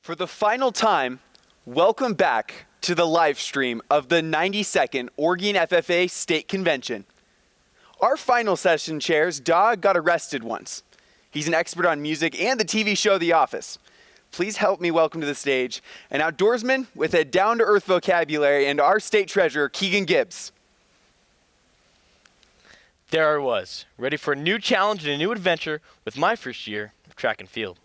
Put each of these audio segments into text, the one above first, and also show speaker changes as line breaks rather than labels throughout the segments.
For the final time, welcome back to the live stream of the 92nd Oregon FFA State Convention. Our final session chair's dog got arrested once. He's an expert on music and the TV show The Office. Please help me welcome to the stage an outdoorsman with a down-to-earth vocabulary and our state treasurer, KEEGAN GIBBS.
There I was, ready for a new challenge and a new adventure with my first year of track and field.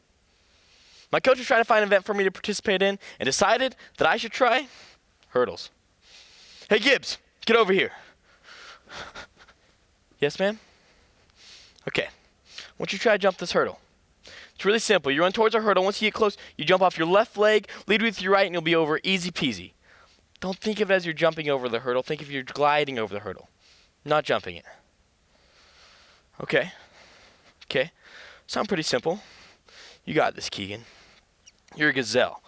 My coach was trying to find an event for me to participate in and decided that I should try hurdles. Hey Gibbs, get over here. Yes, ma'am? Okay, I want you to try to jump this hurdle. It's really simple. You run towards a hurdle. Once you get close, you jump off your left leg, lead with your right, and you'll be over easy peasy. Don't think of it as you're jumping over the hurdle. Think of you're gliding over the hurdle, not jumping it. Okay. Sound pretty simple. You got this, Keegan. You're a gazelle.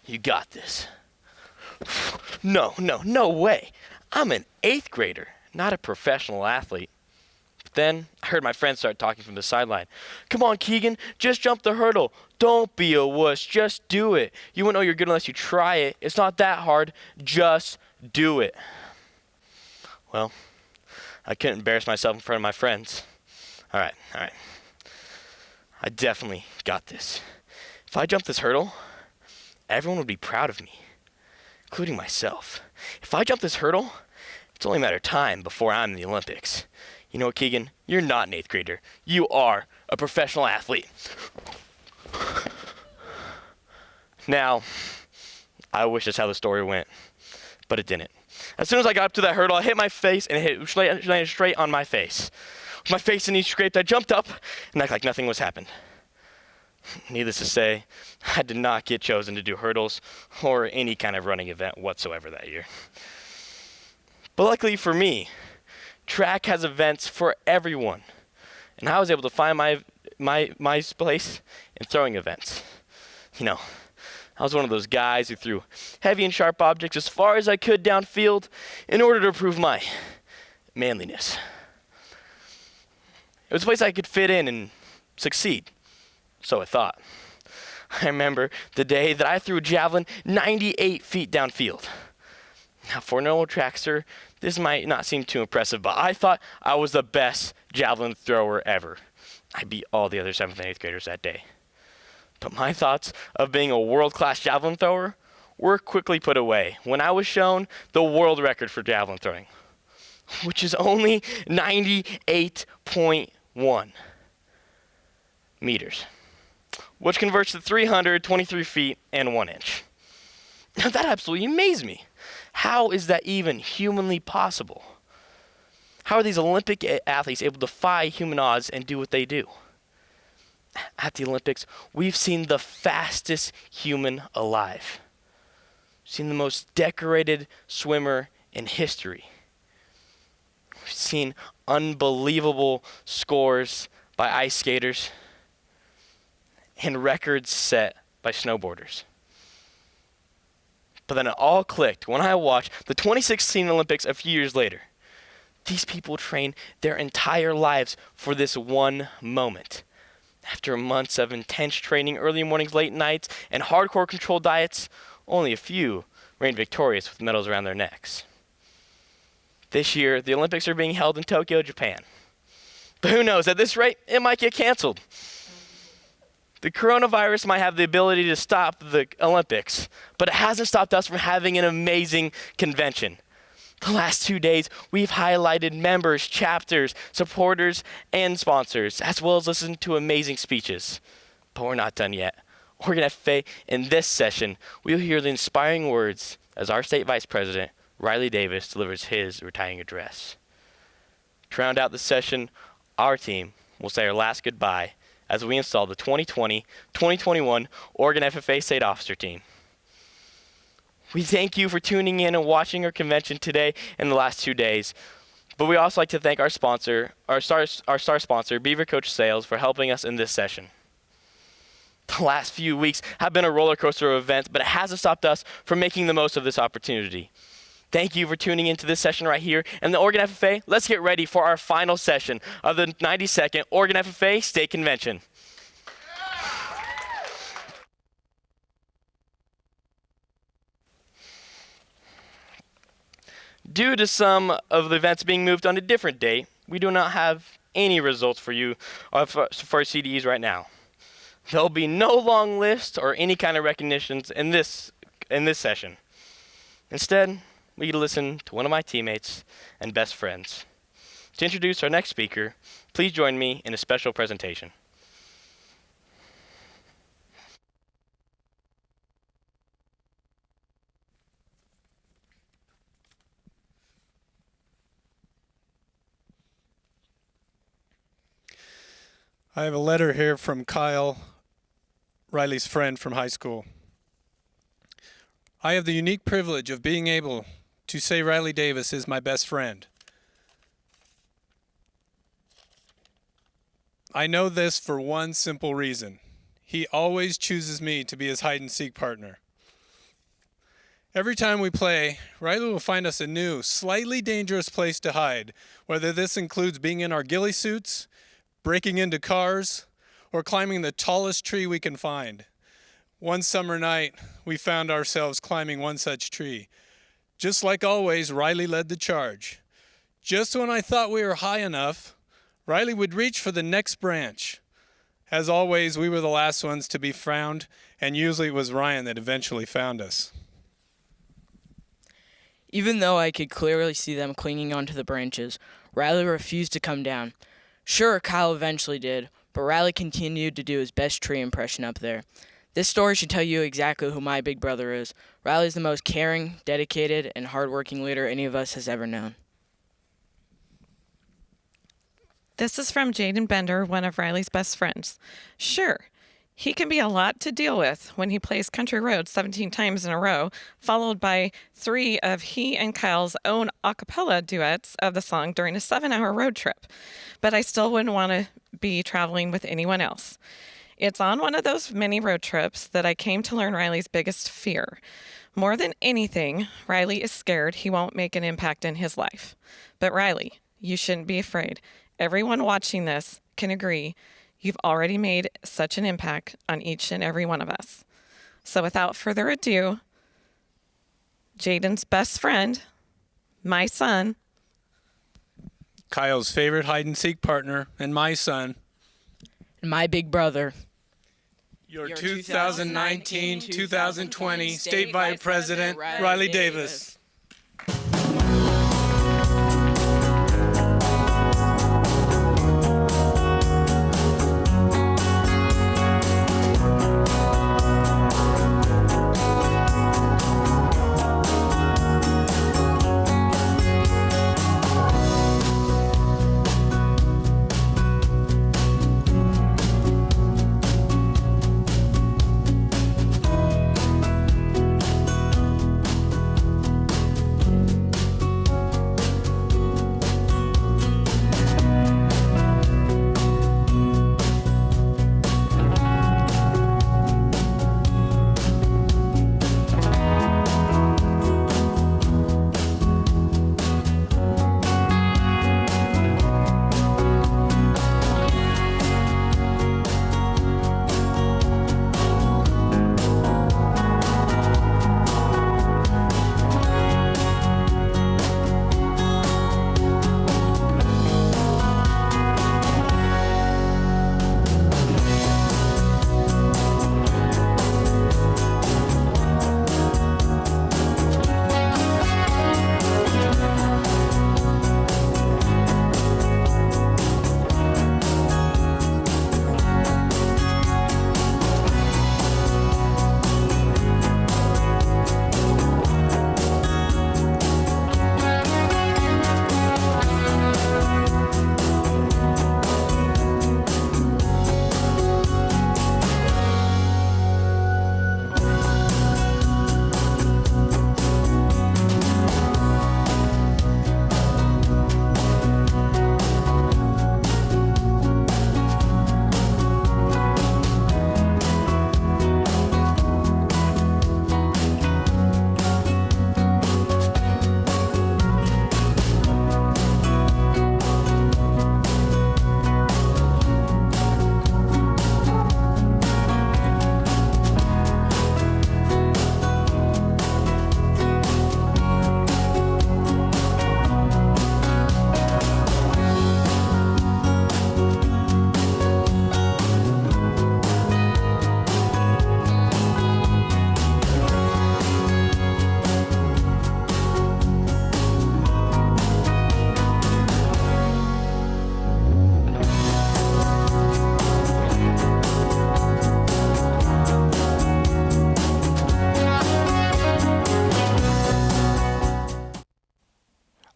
You got this. No way. I'm an 8th grader, not a professional athlete. But then I heard my friends start talking from the sideline. Come on, Keegan, just jump the hurdle. Don't be a wuss, just do it. You won't know you're good unless you try it. It's not that hard, just do it. Well, I couldn't embarrass myself in front of my friends. All right. I definitely got this. If I jump this hurdle, everyone would be proud of me, including myself. If I jump this hurdle, it's only a matter of time before I'm in the Olympics. You know what, Keegan? You're not an 8th grader. You are a professional athlete. Now, I wish that's how the story went, but it didn't. As soon as I got up to that hurdle, I hit my face and it landed straight on my face. With my face and knee scraped, I jumped up and acted like nothing was happened. Needless to say, I did not get chosen to do hurdles or any kind of running event whatsoever that year. But luckily for me, track has events for everyone, and I was able to find my place in throwing events. You know, I was one of those guys who threw heavy and sharp objects as far as I could downfield in order to prove my manliness. It was a place I could fit in and succeed. So I thought. I remember the day that I threw a javelin 98 feet downfield. Now, for an old trackster, this might not seem too impressive, but I thought I was the best javelin thrower ever. I beat all the other 7th and 8th graders that day. But my thoughts of being a world-class javelin thrower were quickly put away when I was shown the world record for javelin throwing, which is only 98.1 meters. Which converts to 323 feet and 1 inch. Now that absolutely amazed me. How is that even humanly possible? How are these Olympic athletes able to defy human odds and do what they do? At the Olympics, we've seen the fastest human alive. We've seen the most decorated swimmer in history. We've seen unbelievable scores by ice skaters and records set by snowboarders. But then it all clicked when I watched the 2016 Olympics a few years later. These people trained their entire lives for this one moment. After months of intense training, early mornings, late nights, and hardcore controlled diets, only a few reigned victorious with medals around their necks. This year, the Olympics are being held in Tokyo, Japan. But who knows, at this rate, it might get canceled. The coronavirus might have the ability to stop the Olympics, but it hasn't stopped us from having an amazing convention. The last 2 days, we've highlighted members, chapters, supporters, and sponsors, as well as listened to amazing speeches. But we're not done yet. Oregon FFA, in this session, we'll hear the inspiring words as our state vice president, Riley Davis, delivers his retiring address. To round out the session, our team will say our last goodbye as we install the 2020-2021 Oregon FFA State Officer Team. We thank you for tuning in and watching our convention today and the last 2 days. But we also like to thank our sponsor, our star sponsor, Beaver Coach Sales, for helping us in this session. The last few weeks have been a roller coaster of events, but it hasn't stopped us from making the most of this opportunity. Thank you for tuning into this session right here. And the Oregon FFA, let's get ready for our final session of the 92nd Oregon FFA State Convention. Due to some of the events being moved on a different date, we do not have any results for you for CDEs right now. There'll be no long list or any kind of recognitions in this session. Instead, we get to listen to one of my teammates and best friends. To introduce our next speaker, please join me in a special presentation.
I have a letter here from Kyle, Riley's friend from high school. I have the unique privilege of being able to say Riley Davis is my best friend. I know this for one simple reason. He always chooses me to be his hide-and-seek partner. Every time we play, Riley will find us a new, slightly dangerous place to hide, whether this includes being in our ghillie suits, breaking into cars, or climbing the tallest tree we can find. One summer night, we found ourselves climbing one such tree. Just like always, Riley led the charge. Just when I thought we were high enough, Riley would reach for the next branch. As always, we were the last ones to be found, and usually it was Ryan that eventually found us.
Even though I could clearly see them clinging onto the branches, Riley refused to come down. Sure, Kyle eventually did, but Riley continued to do his best tree impression up there. This story should tell you exactly who my big brother is. Riley's the most caring, dedicated, and hardworking leader any of us has ever known.
This is from Jaden Bender, one of Riley's best friends. Sure, he can be a lot to deal with when he plays Country Road 17 times in a row, followed by 3 of he and Kyle's own a cappella duets of the song during a 7-hour road trip. But I still wouldn't want to be traveling with anyone else. It's on one of those many road trips that I came to learn Riley's biggest fear. More than anything, Riley is scared he won't make an impact in his life. But Riley, you shouldn't be afraid. Everyone watching this can agree you've already made such an impact on each and every one of us. So without further ado, Jaden's best friend, my son,
Kyle's favorite hide-and-seek partner, and my son,
And my big brother,
your 2019-2020 State Vice President, Riley Davis.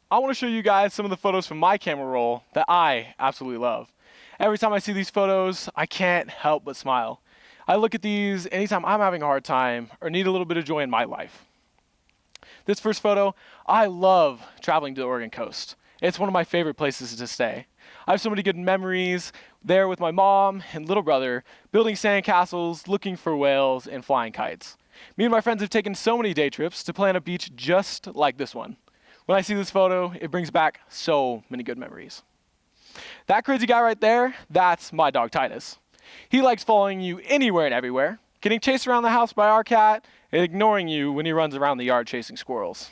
I want to show you guys some of the photos from my camera roll that I absolutely love. Every time I see these photos, I can't help but smile. I look at these anytime I'm having a hard time or need a little bit of joy in my life. This first photo, I love traveling to the Oregon coast. It's one of my favorite places to stay. I have so many good memories there with my mom and little brother, building sandcastles, looking for whales, and flying kites. Me and my friends have taken so many day trips to play on a beach just like this one. When I see this photo, it brings back so many good memories. That crazy guy right there, that's my dog Titus. He likes following you anywhere and everywhere, getting chased around the house by our cat, and ignoring you when he runs around the yard chasing squirrels.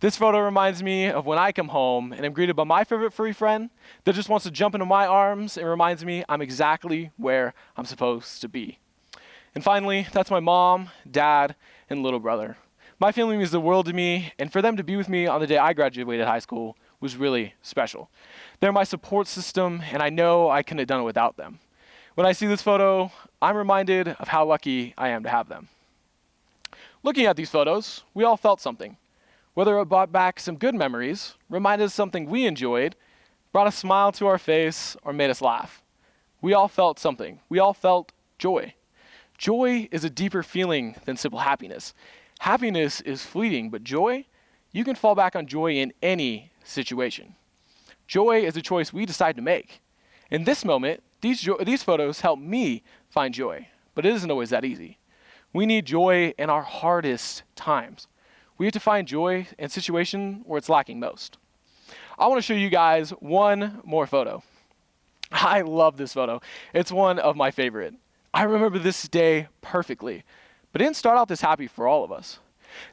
This photo reminds me of when I come home and am greeted by my favorite furry friend that just wants to jump into my arms and reminds me I'm exactly where I'm supposed to be. And finally, that's my mom, dad, and little brother. My family means the world to me, and for them to be with me on the day I graduated high school was really special. They're my support system, and I know I couldn't have done it without them. When I see this photo, I'm reminded of how lucky I am to have them. Looking at these photos, we all felt something. Whether it brought back some good memories, reminded us something we enjoyed, brought a smile to our face, or made us laugh. We all felt something. We all felt joy. Joy is a deeper feeling than simple happiness. Happiness is fleeting, but joy, you can fall back on joy in any situation. Joy is a choice we decide to make. In this moment, these photos help me find joy, but it isn't always that easy. We need joy in our hardest times. We have to find joy in situations where it's lacking most. I want to show you guys one more photo. I love this photo. It's one of my favorite. I remember this day perfectly, but it didn't start out this happy for all of us.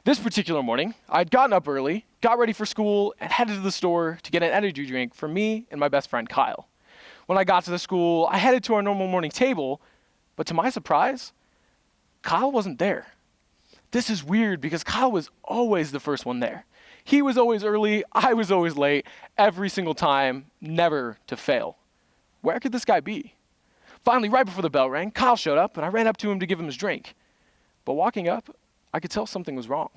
This particular morning, I'd gotten up early, got ready for school, and headed to the store to get an energy drink for me and my best friend Kyle. When I got to the school, I headed to our normal morning table, but to my surprise, Kyle wasn't there. This is weird because Kyle was always the first one there. He was always early, I was always late, every single time, never to fail. Where could this guy be? Finally, right before the bell rang, Kyle showed up and I ran up to him to give him his drink. But walking up, I could tell something was wrong.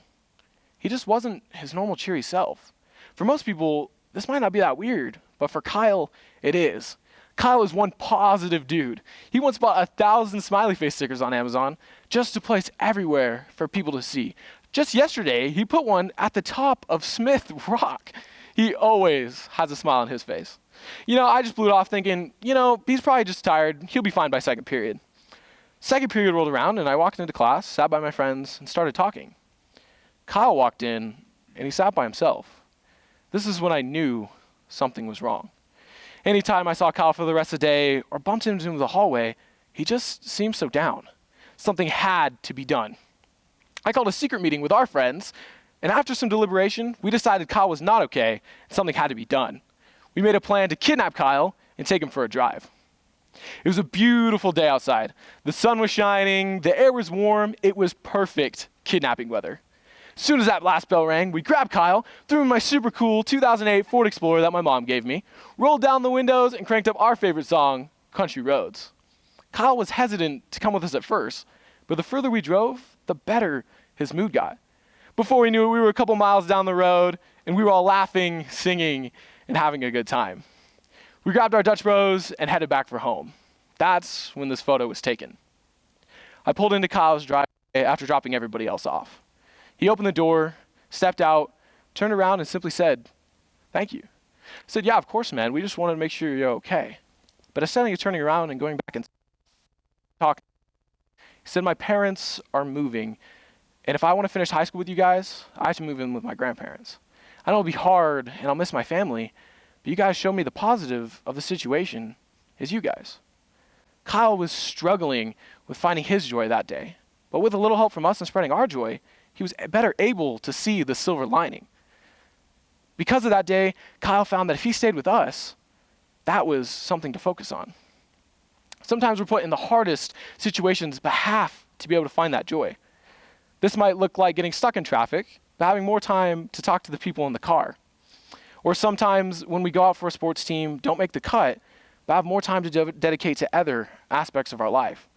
He just wasn't his normal cheery self. For most people, this might not be that weird, but for Kyle, it is. Kyle is one positive dude. He once bought 1,000 smiley face stickers on Amazon just to place everywhere for people to see. Just yesterday, he put one at the top of Smith Rock. He always has a smile on his face. I just blew it off thinking, he's probably just tired. He'll be fine by second period. Second period rolled around and I walked into class, sat by my friends, and started talking. Kyle walked in and he sat by himself. This is when I knew something was wrong. Anytime I saw Kyle for the rest of the day or bumped into him in the hallway, he just seemed so down. Something had to be done. I called a secret meeting with our friends, and after some deliberation, we decided Kyle was not okay and something had to be done. We made a plan to kidnap Kyle and take him for a drive. It was a beautiful day outside. The sun was shining, the air was warm, it was perfect kidnapping weather. As soon as that last bell rang, we grabbed Kyle, threw him in my super cool 2008 Ford Explorer that my mom gave me, rolled down the windows, and cranked up our favorite song, Country Roads. Kyle was hesitant to come with us at first, but the further we drove, the better his mood got. Before we knew it, we were a couple miles down the road, and we were all laughing, singing, and having a good time. We grabbed our Dutch Bros and headed back for home. That's when this photo was taken. I pulled into Kyle's driveway after dropping everybody else off. He opened the door, stepped out, turned around, and simply said, "Thank you." I said, "Yeah, of course, man. We just wanted to make sure you're okay." But instead of turning around and going back and talking, he said, "My parents are moving, and if I want to finish high school with you guys, I have to move in with my grandparents. I know it'll be hard, and I'll miss my family, but you guys showed me the positive of the situation is you guys." Kyle was struggling with finding his joy that day, but with a little help from us and spreading our joy, he was better able to see the silver lining. Because of that day, Kyle found that if he stayed with us, that was something to focus on. Sometimes we're put in the hardest situations, but have to be able to find that joy. This might look like getting stuck in traffic, but having more time to talk to the people in the car. Or sometimes when we go out for a sports team, don't make the cut, but have more time to dedicate to other aspects of our life.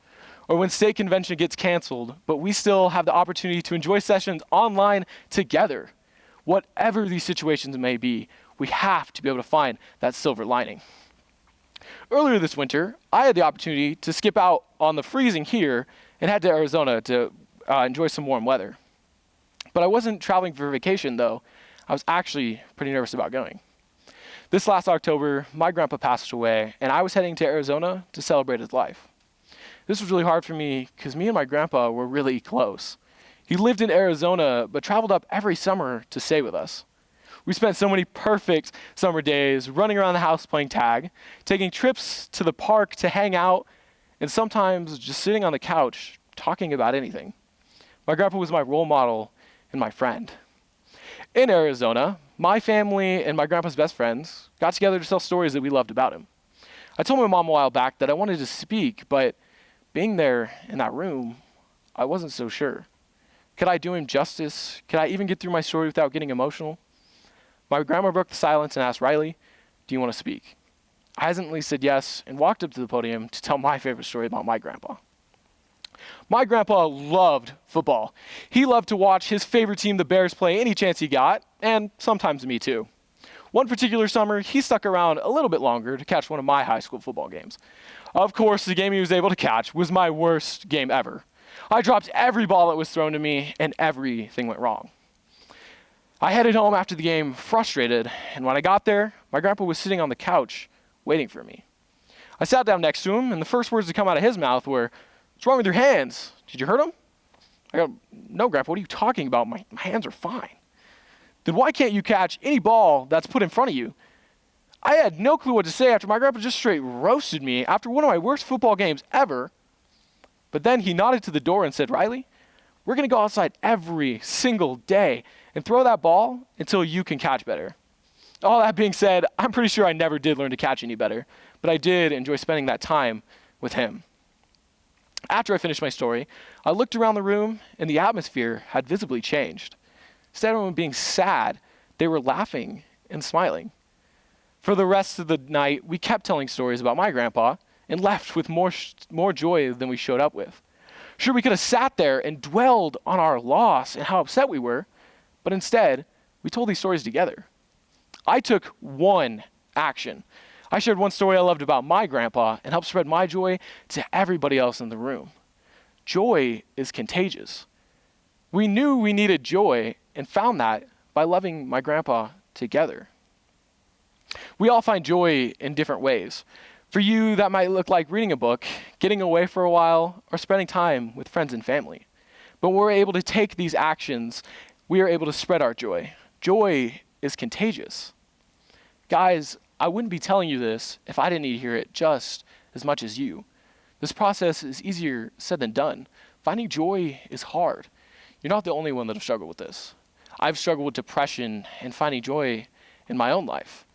Or when state convention gets canceled, but we still have the opportunity to enjoy sessions online together. whatever these situations may be, we have to be able to find that silver lining. Earlier this winter, I had the opportunity to skip out on the freezing here and head to Arizona to enjoy some warm weather. But I wasn't traveling for vacation, though. I was actually pretty nervous about going. This last October, my grandpa passed away, and I was heading to Arizona to celebrate his life. This was really hard for me because me and my grandpa were really close. He lived in Arizona, but traveled up every summer to stay with us. We spent so many perfect summer days running around the house playing tag, taking trips to the park to hang out, and sometimes just sitting on the couch talking about anything. My grandpa was my role model and my friend. In Arizona, my family and my grandpa's best friends got together to tell stories that we loved about him. I told my mom a while back that I wanted to speak, but being there in that room, I wasn't so sure. Could I do him justice? Could I even get through my story without getting emotional? My grandma broke the silence and asked Riley, "Do you want to speak?" I hesitantly said yes and walked up to the podium to tell my favorite story about my grandpa. My grandpa loved football. He loved to watch his favorite team, the Bears, play any chance he got, and sometimes me too. One particular summer, he stuck around a little bit longer to catch one of my high school football games. Of course, the game he was able to catch was my worst game ever. I dropped every ball that was thrown to me, and everything went wrong. I headed home after the game frustrated, and when I got there, my grandpa was sitting on the couch waiting for me. I sat down next to him, and the first words to come out of his mouth were, "What's wrong with your hands? Did you hurt them?" I go, "No, Grandpa, what are you talking about? My hands are fine." "Then why can't you catch any ball that's put in front of you?" I had no clue what to say after my grandpa just straight roasted me after one of my worst football games ever. But then he nodded to the door and said, "Riley, we're going to go outside every single day and throw that ball until you can catch better." All that being said, I'm pretty sure I never did learn to catch any better, but I did enjoy spending that time with him. After I finished my story, I looked around the room and the atmosphere had visibly changed. Instead of everyone being sad, they were laughing and smiling. For the rest of the night, we kept telling stories about my grandpa and left with more joy than we showed up with. Sure, we could have sat there and dwelled on our loss and how upset we were, but instead, we told these stories together. I took one action. I shared one story I loved about my grandpa and helped spread my joy to everybody else in the room. Joy is contagious. We knew we needed joy and found that by loving my grandpa together. We all find joy in different ways. For you, that might look like reading a book, getting away for a while, or spending time with friends and family. But when we're able to take these actions, we are able to spread our joy. Joy is contagious. Guys, I wouldn't be telling you this if I didn't need to hear it just as much as you. This process is easier said than done. Finding joy is hard. You're not the only one that have struggled with this. I've struggled with depression and finding joy in my own life.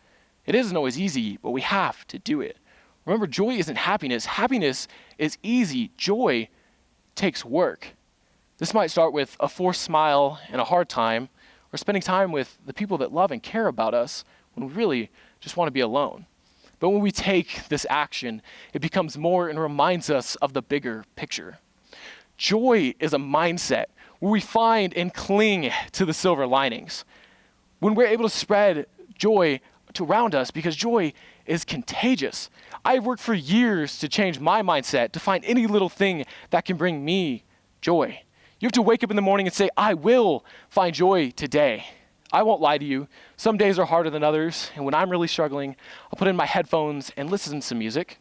It isn't always easy, but we have to do it. Remember, joy isn't happiness. Happiness is easy. Joy takes work. This might start with a forced smile in a hard time, or spending time with the people that love and care about us when we really just want to be alone. But when we take this action, it becomes more and reminds us of the bigger picture. Joy is a mindset where we find and cling to the silver linings. When we're able to spread joy around us, because joy is contagious. I've worked for years to change my mindset to find any little thing that can bring me joy. You have to wake up in the morning and say, "I will find joy today." I won't lie to you. Some days are harder than others, and when I'm really struggling, I'll put in my headphones and listen to some music.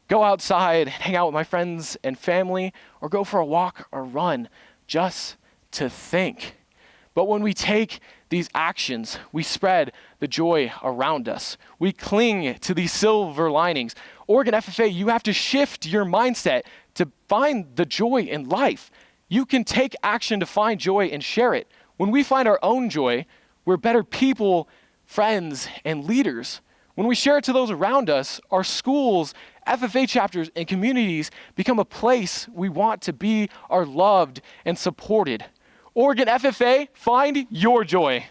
Go outside, hang out with my friends and family, or go for a walk or run just to think. But when we take these actions, we spread the joy around us. We cling to these silver linings. Oregon FFA, you have to shift your mindset to find the joy in life. You can take action to find joy and share it. When we find our own joy, we're better people, friends, and leaders. When we share it to those around us, our schools, FFA chapters, and communities become a place we want to be, are loved and supported. Oregon FFA, find your joy.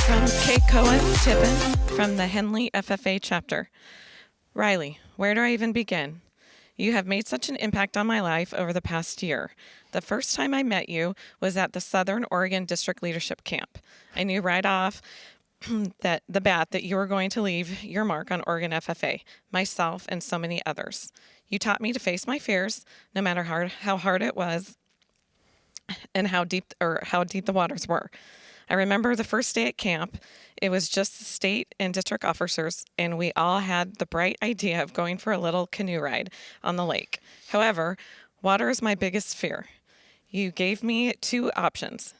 From Kate Cohen Tippin from the Henley FFA chapter. Riley, Where do I even begin? You have made such an impact on my life over the past year. The first time I met you was at the Southern Oregon District Leadership Camp. I knew right off that you were going to leave your mark on Oregon FFA, myself, and so many others. You taught me to face my fears, no matter how hard it was, and how deep the waters were. I remember the first day at camp. It was just the state and district officers, and we all had the bright idea of going for a little canoe ride on the lake. However, water is my biggest fear. You gave me two options: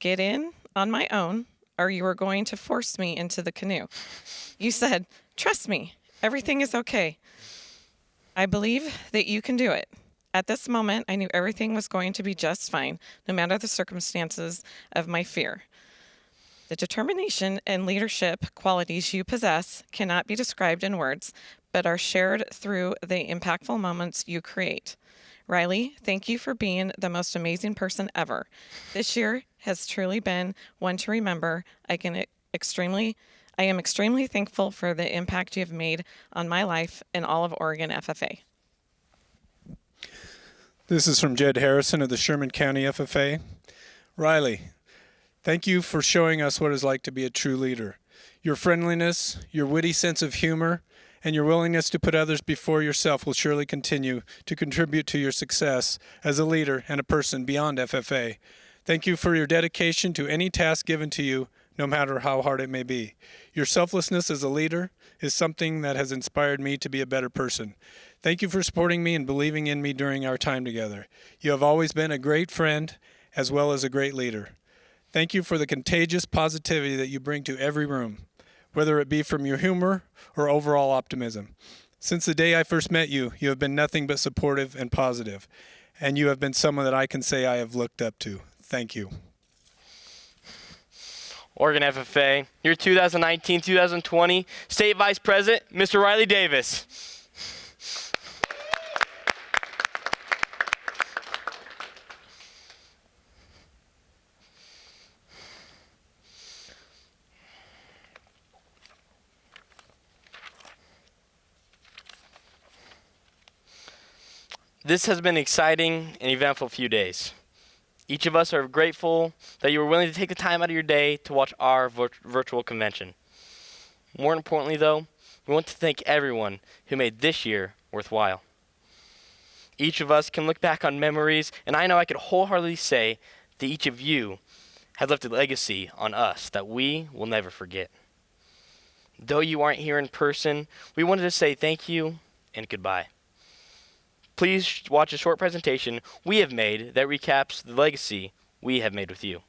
get in on my own, or you were going to force me into the canoe. You said, "Trust me, everything is okay. I believe that you can do it." At this moment, I knew everything was going to be just fine, no matter the circumstances of my fear. The determination and leadership qualities you possess cannot be described in words, but are shared through the impactful moments you create. Riley, thank you for being the most amazing person ever. This year has truly been one to remember. I am extremely thankful for the impact you have made on my life and all of Oregon FFA.
This is from Jed Harrison of the Sherman County FFA. Riley, thank you for showing us what it's like to be a true leader. Your friendliness, your witty sense of humor, and your willingness to put others before yourself will surely continue to contribute to your success as a leader and a person beyond FFA. Thank you for your dedication to any task given to you, no matter how hard it may be. Your selflessness as a leader is something that has inspired me to be a better person. Thank you for supporting me and believing in me during our time together. You have always been a great friend as well as a great leader. Thank you for the contagious positivity that you bring to every room, whether it be from your humor or overall optimism. Since the day I first met you, you have been nothing but supportive and positive, and you have been someone that I can say I have looked up to. Thank you.
Oregon FFA, your 2019-2020 State Vice President, Mr. Riley Davis. This has been an exciting and eventful few days. Each of us are grateful that you were willing to take the time out of your day to watch our virtual convention. More importantly, though, we want to thank everyone who made this year worthwhile. Each of us can look back on memories, and I know I could wholeheartedly say that each of you has left a legacy on us that we will never forget. Though you aren't here in person, we wanted to say thank you and goodbye. Please watch a short presentation we have made that recaps the legacy we have made with you.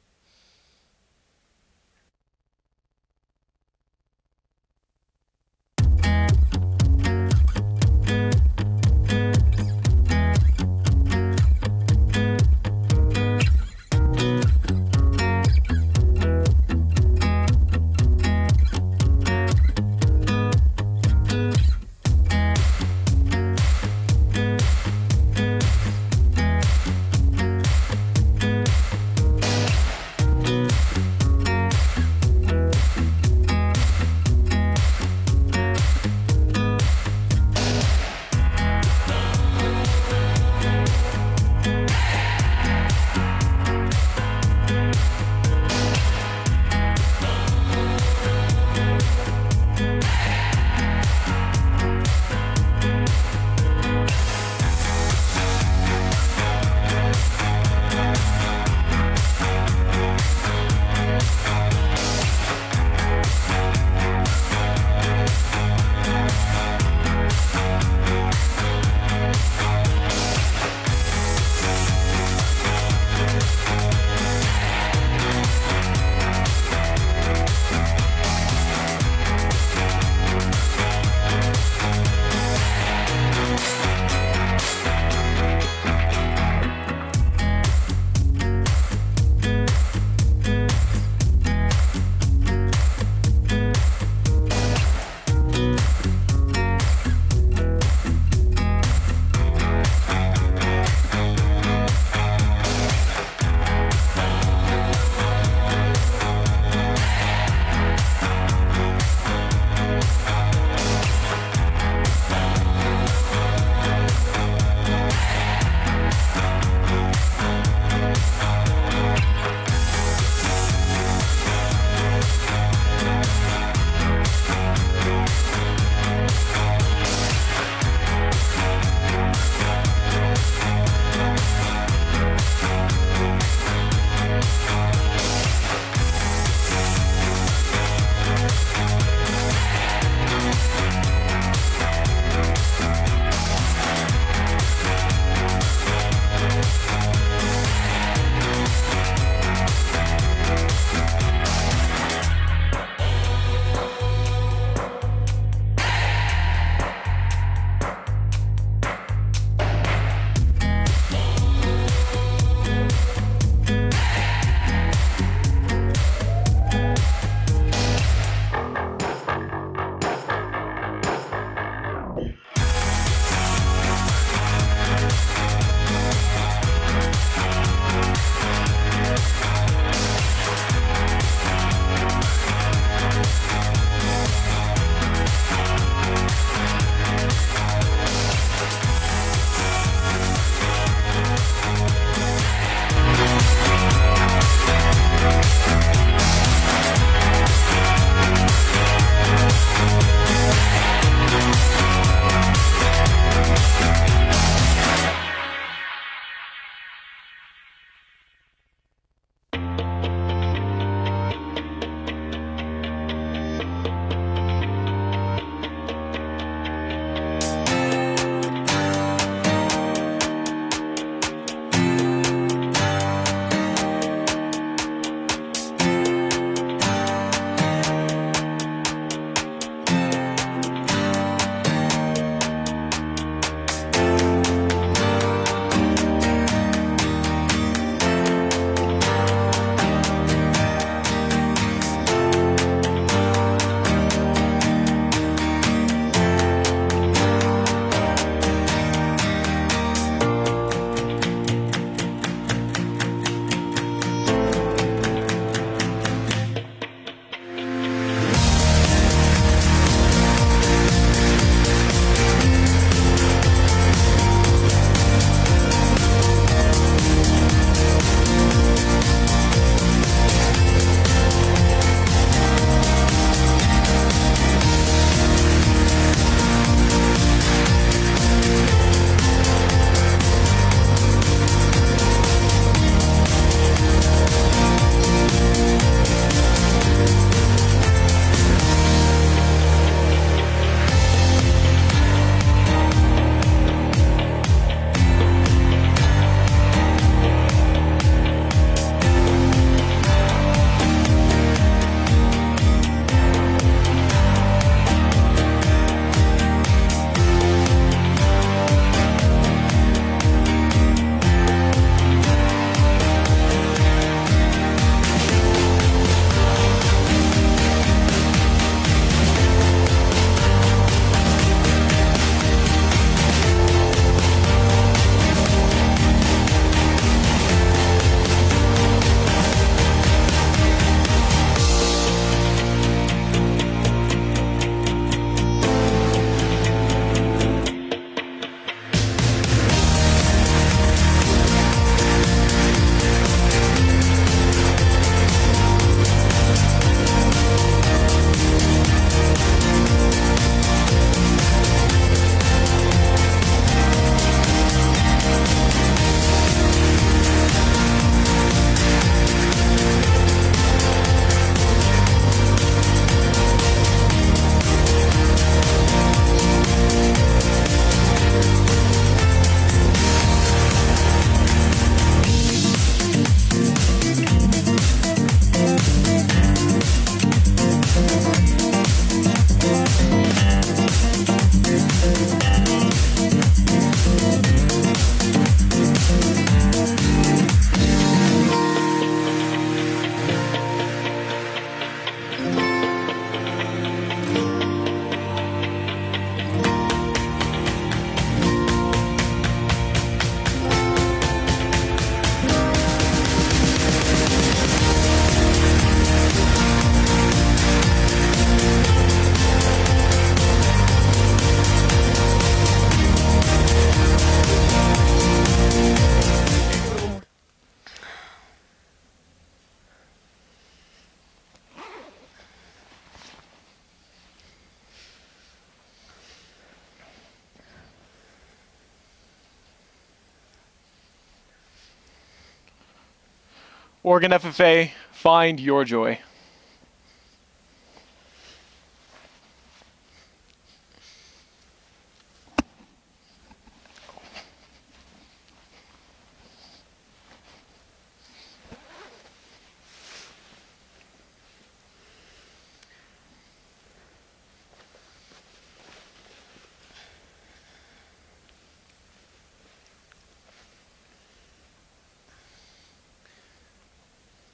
Oregon FFA, find your joy.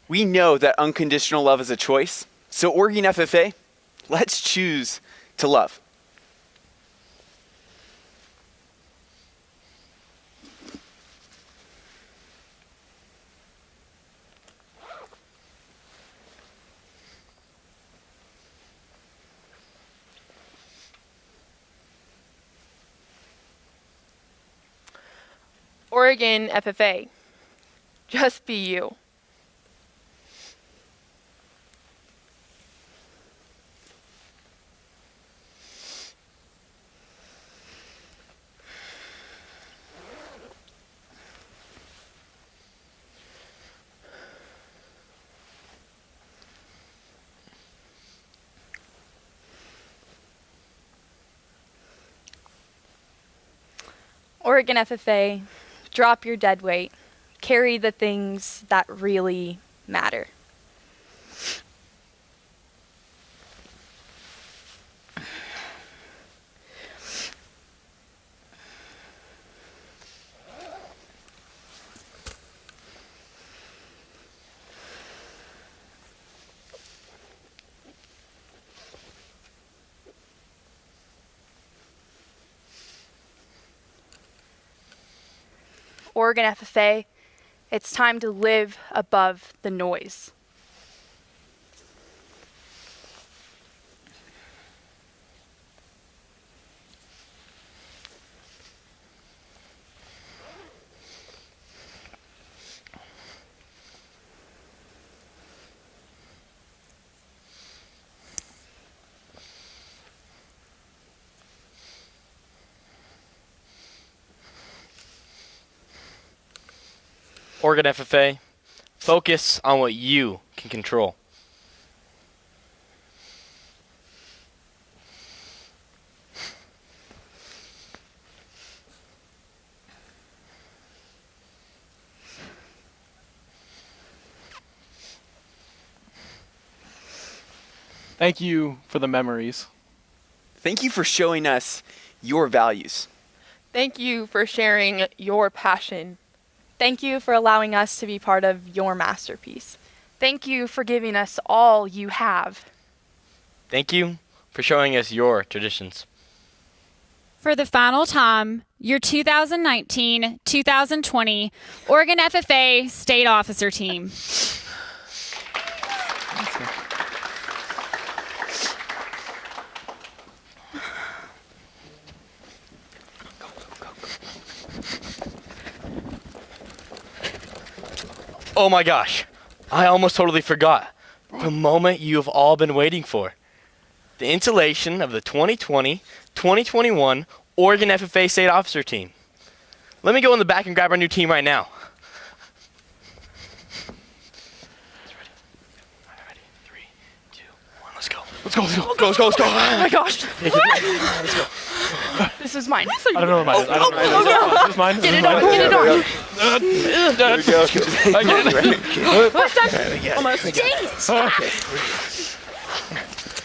We know that unconditional love is a choice, so Oregon FFA, let's choose to love.
Oregon FFA, just be you. Oregon FFA, drop your dead weight. Carry the things that really matter. Oregon FFA, it's time to live above the noise.
Oregon FFA, focus on what you can control.
Thank you for the memories.
Thank you for showing us your values.
Thank you for sharing your passion. Thank you for allowing us to be part of your masterpiece. Thank you for giving us all you have.
Thank you for showing us your traditions.
For the final time, your 2019-2020 Oregon FFA State Officer Team.
Oh my gosh, I almost totally forgot. The moment you've all been waiting for. The installation of the 2020-2021 Oregon FFA State Officer Team. Let me go in the back and grab our new team right now. Ready? 3, 2, 1, let's go.
Let's go, let's go.
Let's go.
Oh my gosh.
Let's go.
This is mine.
I don't know what mine is. I don't know. Is this mine?
Get it on. Get it on.
There we go.
Almost.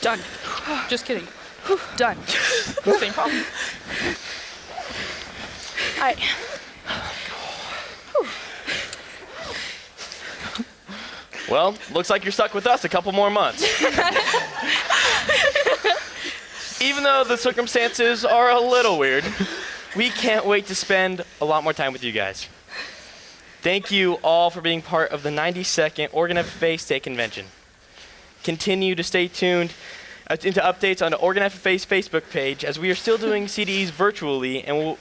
Done. Just kidding. Done. Same problem. All right.
Well, looks like you're stuck with us a couple more months. Even though the circumstances are a little weird, we can't wait to spend a lot more time with you guys. Thank you all for being part of the 92nd Oregon FFA State Convention. Continue to stay tuned into updates on the Oregon FFA's Facebook page, as we are still doing CDEs virtually and will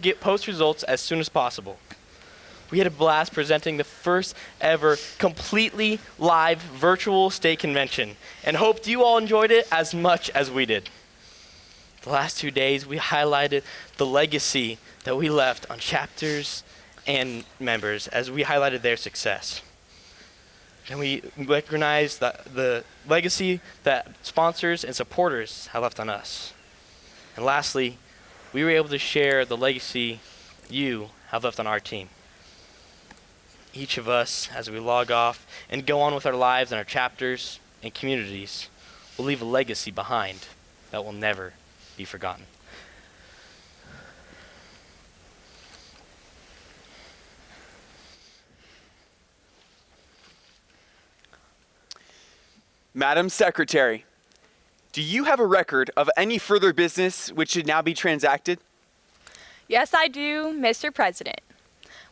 get post results as soon as possible. We had a blast presenting the first ever completely live virtual state convention, and hoped you all enjoyed it as much as we did. The last 2 days, we highlighted the legacy that we left on chapters and members as we highlighted their success. And we recognize the legacy that sponsors and supporters have left on us. And lastly, we were able to share the legacy you have left on our team. Each of us, as we log off and go on with our lives and our chapters and communities, will leave a legacy behind that will never be forgotten.
Madam Secretary, do you have a record of any further business which should now be transacted?
Yes, I do, Mr. President.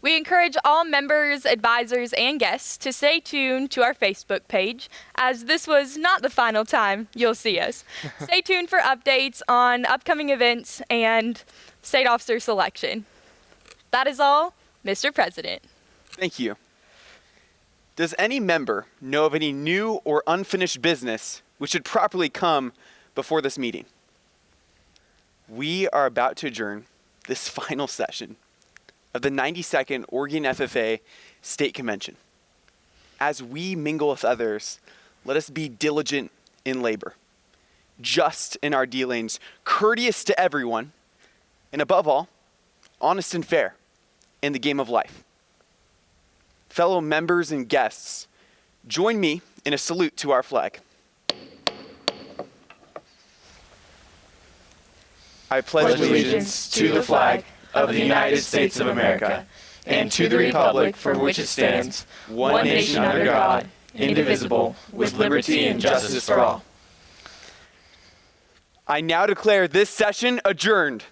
We encourage all members, advisors, and guests to stay tuned to our Facebook page, as this was not the final time you'll see us. Stay tuned for updates on upcoming events and state officer selection. That is all, Mr. President.
Thank you. Does any member know of any new or unfinished business which should properly come before this meeting? We are about to adjourn this final session of the 92nd Oregon FFA State Convention. As we mingle with others, let us be diligent in labor, just in our dealings, courteous to everyone, and above all, honest and fair in the game of life. Fellow members and guests, join me in a salute to our flag. I pledge allegiance to the flag of the United States of America and to the republic for which it stands, one nation under God, indivisible, with liberty and justice for all. I now declare this session adjourned.